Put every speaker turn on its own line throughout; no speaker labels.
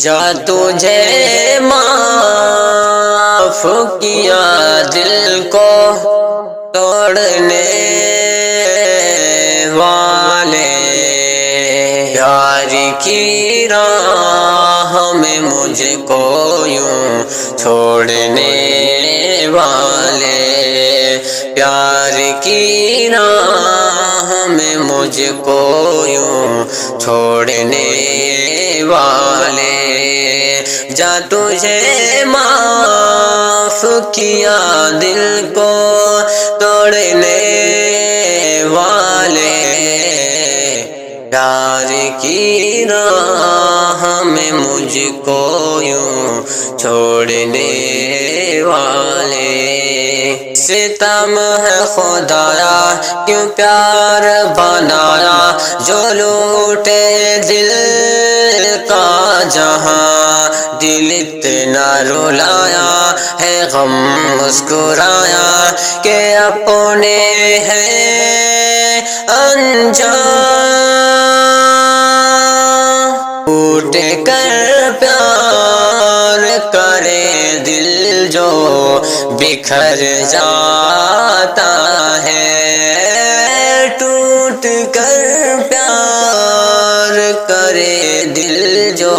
جا تجھے معاف کیا دل کو توڑنے والے، پیار کی راہ میں مجھ کو یوں چھوڑنے والے، پیار کی راہ میں مجھ کو یوں چھوڑنے والے، جا تجھے معاف کیا دل کو توڑنے والے، پیار کی راہ میں مجھ کو یوں چھوڑنے والے، ستم ہے خدایا کیوں پیار بنایا، جو لوٹے دل کا جہاں، دل اتنا رلایا ہے غم مسکرایا کہ اپنے ہیں انجام، ٹوٹ کر پیار کرے دل جو بکھر جاتا ہے، ٹوٹ کر پیار کرے دل جو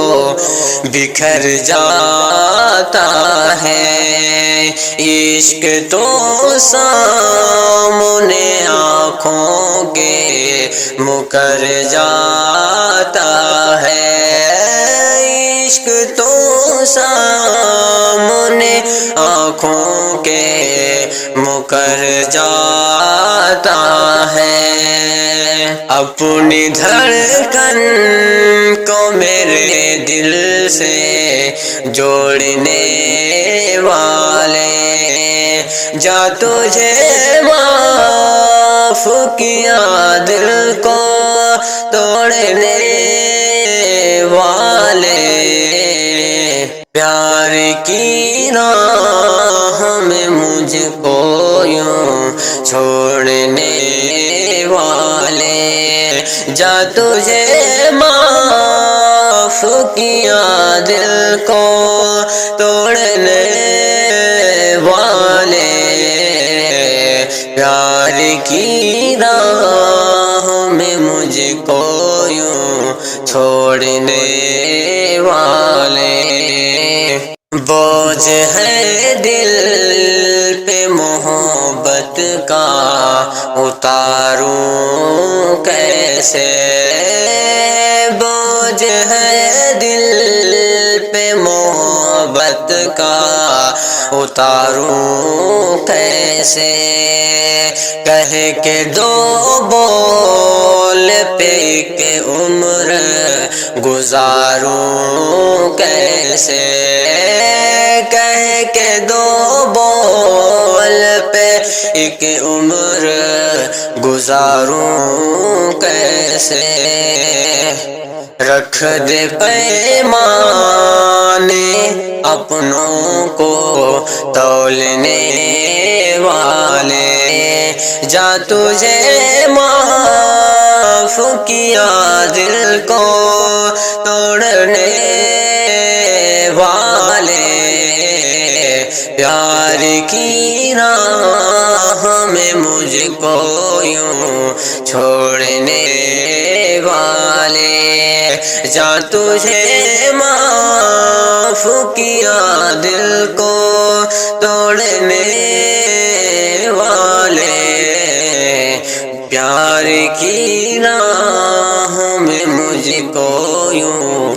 بکھر جاتا ہے، عشق تو سامنے آنکھوں کے مکر جاتا ہے، عشق تو سامنے آنکھوں کے مکر جاتا ہے، اپنی دھڑکن کو میرے دل سے جوڑنے والے، جا تجھے معاف کیا دل کو توڑنے والے، پیار کی راہ میں مجھ کو یوں چھوڑنے والے، جا تجھے معاف کیا دل کو توڑنے والے، پیار کی راہ میں مجھ کو یوں چھوڑنے والے، بوجھ ہے دل پہ محبت کا اتاروں کیسے، بوجھ ہے دل پہ محبت کا اتاروں کیسے، کہہ کے دو بول پہ ایک عمر گزاروں کیسے، کہہ کے دو بول پہ ایک عمر گزاروں کیسے، رکھ دے پیمانے اپنوں کو تولنے والے، جا تجھے معاف کیا دل کو توڑنے والے، پیار کی راہ میں مجھ کو یوں چھوڑنے والے، جا تجھے معاف کیا دل کو توڑنے والے، پیار کی راہ میں مجھ کو یوں